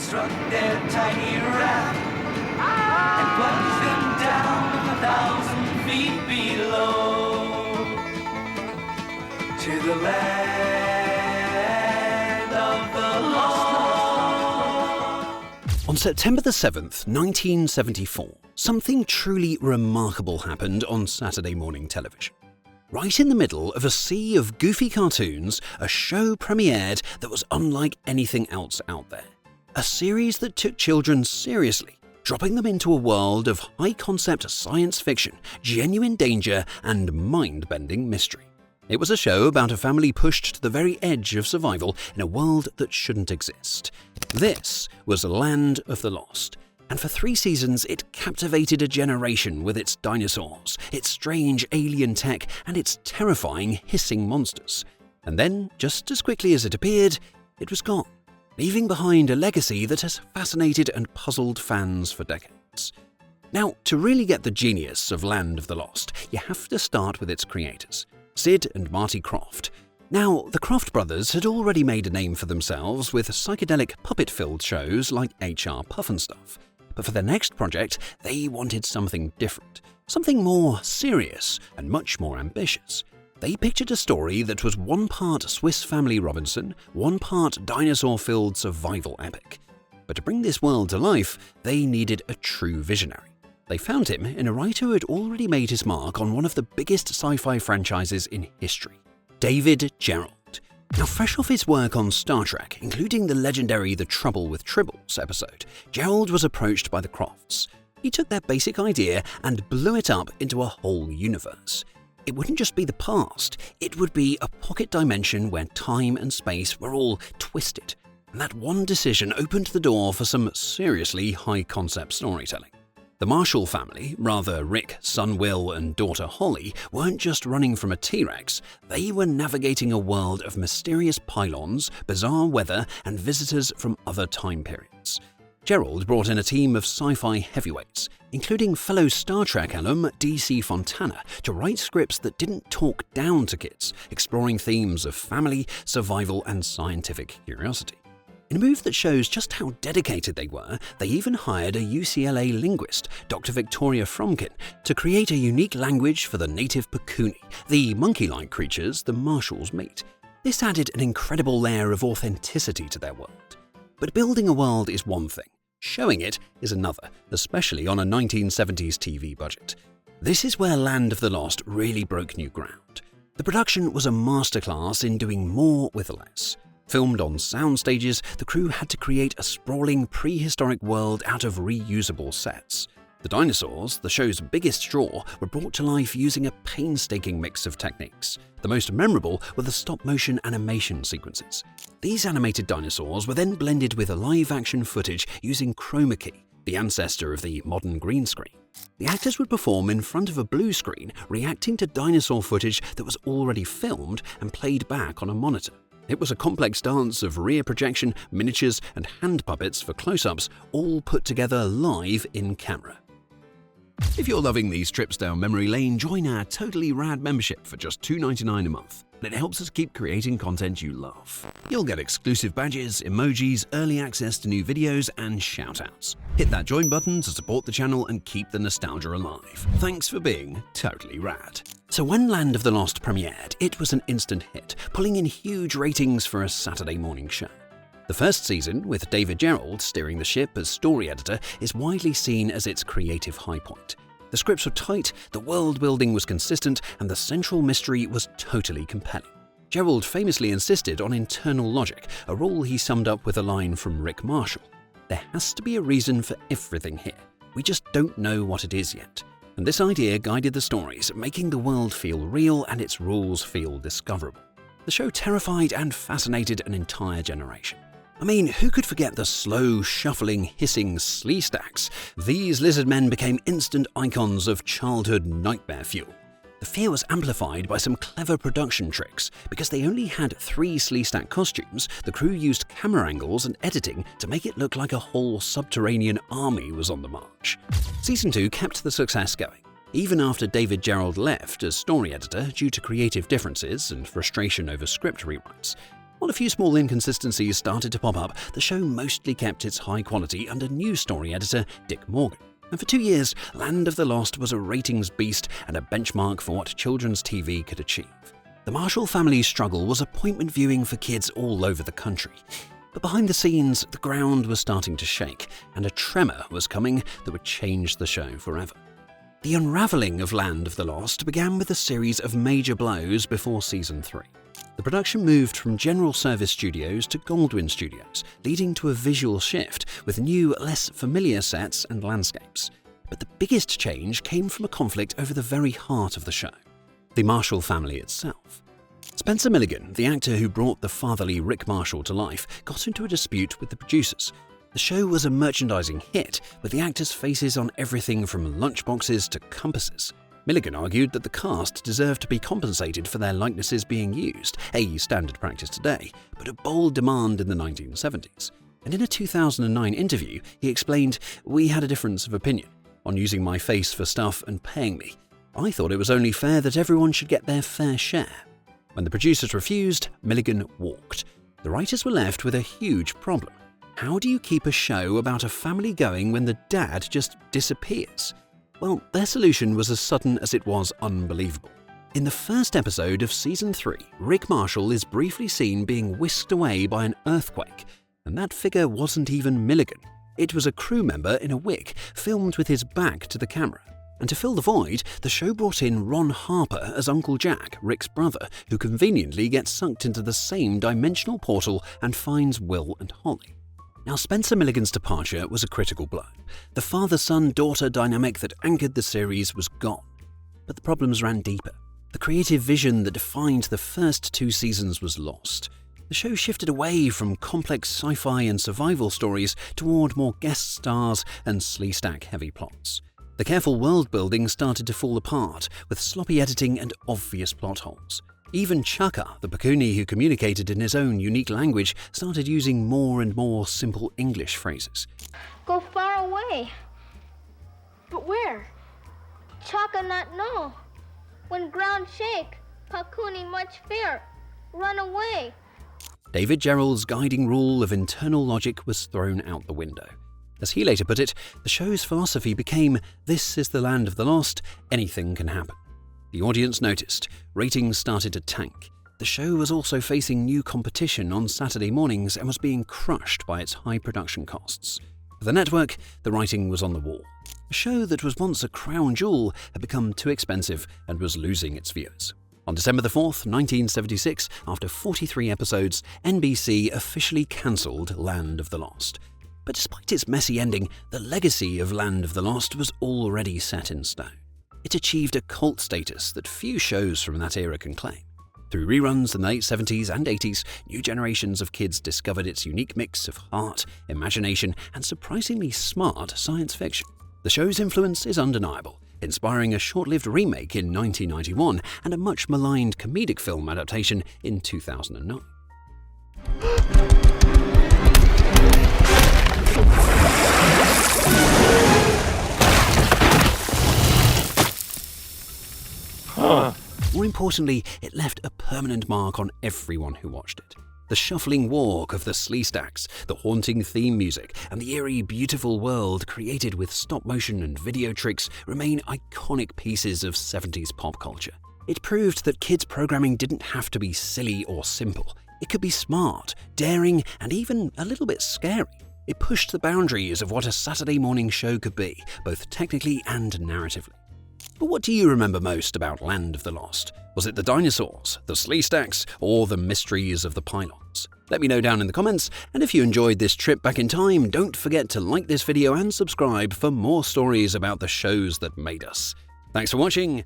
construct their tiny raft and plunge them down 1,000 feet below to the land of the lost. On September the 7th, 1974, something truly remarkable happened on Saturday morning television. Right in the middle of a sea of goofy cartoons, a show premiered that was unlike anything else out there. A series that took children seriously, dropping them into a world of high-concept science fiction, genuine danger, and mind-bending mystery. It was a show about a family pushed to the very edge of survival in a world that shouldn't exist. This was Land of the Lost. And for 3 seasons, it captivated a generation with its dinosaurs, its strange alien tech, and its terrifying hissing monsters. And then, just as quickly as it appeared, it was gone, leaving behind a legacy that has fascinated and puzzled fans for decades. Now, to really get the genius of Land of the Lost, you have to start with its creators, Sid and Marty Krofft. Now, the Krofft brothers had already made a name for themselves with psychedelic puppet-filled shows like HR Pufnstuf. But for their next project, they wanted something different, something more serious and much more ambitious. They pictured a story that was 1 part Swiss Family Robinson, 1 part dinosaur-filled survival epic. But to bring this world to life, they needed a true visionary. They found him in a writer who had already made his mark on one of the biggest sci-fi franchises in history, David Gerrold. Now, fresh off his work on Star Trek, including the legendary The Trouble with Tribbles episode, Gerrold was approached by the Crofts. He took their basic idea and blew it up into a whole universe. It wouldn't just be the past, it would be a pocket dimension where time and space were all twisted. And that one decision opened the door for some seriously high-concept storytelling. The Marshall family, rather Rick, son Will, and daughter Holly, weren't just running from a T-Rex, they were navigating a world of mysterious pylons, bizarre weather, and visitors from other time periods. Gerrold brought in a team of sci-fi heavyweights, including fellow Star Trek alum D.C. Fontana, to write scripts that didn't talk down to kids, exploring themes of family, survival, and scientific curiosity. In a move that shows just how dedicated they were, they even hired a UCLA linguist, Dr. Victoria Fromkin, to create a unique language for the native Pakuni, the monkey-like creatures the Marshalls meet. This added an incredible layer of authenticity to their world. But building a world is one thing, showing it is another, especially on a 1970s TV budget. This is where Land of the Lost really broke new ground. The production was a masterclass in doing more with less. Filmed on sound stages, the crew had to create a sprawling prehistoric world out of reusable sets. The dinosaurs, the show's biggest draw, were brought to life using a painstaking mix of techniques. The most memorable were the stop-motion animation sequences. These animated dinosaurs were then blended with live-action footage using chroma key, the ancestor of the modern green screen. The actors would perform in front of a blue screen, reacting to dinosaur footage that was already filmed and played back on a monitor. It was a complex dance of rear projection, miniatures, and hand puppets for close-ups, all put together live in camera. If you're loving these trips down memory lane, join our totally rad membership for just $2.99 a month. And it helps us keep creating content you love. You'll get exclusive badges, emojis, early access to new videos, and shoutouts. Hit that join button to support the channel and keep the nostalgia alive. Thanks for being totally rad. So when Land of the Lost premiered, it was an instant hit, pulling in huge ratings for a Saturday morning show. The first season, with David Gerrold steering the ship as story editor, is widely seen as its creative high point. The scripts were tight, the world building was consistent, and the central mystery was totally compelling. Gerrold famously insisted on internal logic, a rule he summed up with a line from Rick Marshall. There has to be a reason for everything here. We just don't know what it is yet. And this idea guided the stories, making the world feel real and its rules feel discoverable. The show terrified and fascinated an entire generation. I mean, who could forget the slow, shuffling, hissing Sleestaks? These lizard men became instant icons of childhood nightmare fuel. The fear was amplified by some clever production tricks. Because they only had 3 Sleestak costumes, the crew used camera angles and editing to make it look like a whole subterranean army was on the march. Season 2 kept the success going, even after David Gerrold left as story editor due to creative differences and frustration over script rewrites. While a few small inconsistencies started to pop up, the show mostly kept its high quality under news story editor Dick Morgan. And for 2 years, Land of the Lost was a ratings beast and a benchmark for what children's TV could achieve. The Marshall family's struggle was appointment viewing for kids all over the country. But behind the scenes, the ground was starting to shake, and a tremor was coming that would change the show forever. The unravelling of Land of the Lost began with a series of major blows before Season 3. The production moved from General Service Studios to Goldwyn Studios, leading to a visual shift with new, less familiar sets and landscapes. But the biggest change came from a conflict over the very heart of the show: the Marshall family itself. Spencer Milligan, the actor who brought the fatherly Rick Marshall to life, got into a dispute with the producers. The show was a merchandising hit, with the actors' faces on everything from lunchboxes to compasses. Milligan argued that the cast deserved to be compensated for their likenesses being used, a standard practice today, but a bold demand in the 1970s. And in a 2009 interview, he explained, "We had a difference of opinion on using my face for stuff and paying me. I thought it was only fair that everyone should get their fair share." When the producers refused, Milligan walked. The writers were left with a huge problem. How do you keep a show about a family going when the dad just disappears? Well, their solution was as sudden as it was unbelievable. In the first episode of Season 3, Rick Marshall is briefly seen being whisked away by an earthquake, and that figure wasn't even Milligan. It was a crew member in a wig, filmed with his back to the camera. And to fill the void, the show brought in Ron Harper as Uncle Jack, Rick's brother, who conveniently gets sucked into the same dimensional portal and finds Will and Holly. Now, Spencer Milligan's departure was a critical blow. The father-son-daughter dynamic that anchored the series was gone. But the problems ran deeper. The creative vision that defined the first 2 seasons was lost. The show shifted away from complex sci-fi and survival stories toward more guest stars and Sleestak-heavy plots. The careful world-building started to fall apart, with sloppy editing and obvious plot holes. Even Chaka, the Pakuni who communicated in his own unique language, started using more and more simple English phrases. Go far away. But where? Chaka not know. When ground shake, Pakuni much fear. Run away. David Gerrold's guiding rule of internal logic was thrown out the window. As he later put it, the show's philosophy became, "This is the land of the lost, anything can happen." The audience noticed, ratings started to tank. The show was also facing new competition on Saturday mornings and was being crushed by its high production costs. For the network, the writing was on the wall. A show that was once a crown jewel had become too expensive and was losing its viewers. On December 4th, 1976, after 43 episodes, NBC officially cancelled Land of the Lost. But despite its messy ending, the legacy of Land of the Lost was already set in stone. It achieved a cult status that few shows from that era can claim. Through reruns in the late 70s and 80s, new generations of kids discovered its unique mix of heart, imagination, and surprisingly smart science fiction. The show's influence is undeniable, inspiring a short-lived remake in 1991 and a much-maligned comedic film adaptation in 2009. More importantly, it left a permanent mark on everyone who watched it. The shuffling walk of the Sleestaks, the haunting theme music, and the eerie, beautiful world created with stop-motion and video tricks remain iconic pieces of 70s pop culture. It proved that kids' programming didn't have to be silly or simple. It could be smart, daring, and even a little bit scary. It pushed the boundaries of what a Saturday morning show could be, both technically and narratively. But what do you remember most about Land of the Lost? Was it the dinosaurs, the Sleestaks, or the mysteries of the pylons? Let me know down in the comments, and if you enjoyed this trip back in time, don't forget to like this video and subscribe for more stories about the shows that made us. Thanks for watching,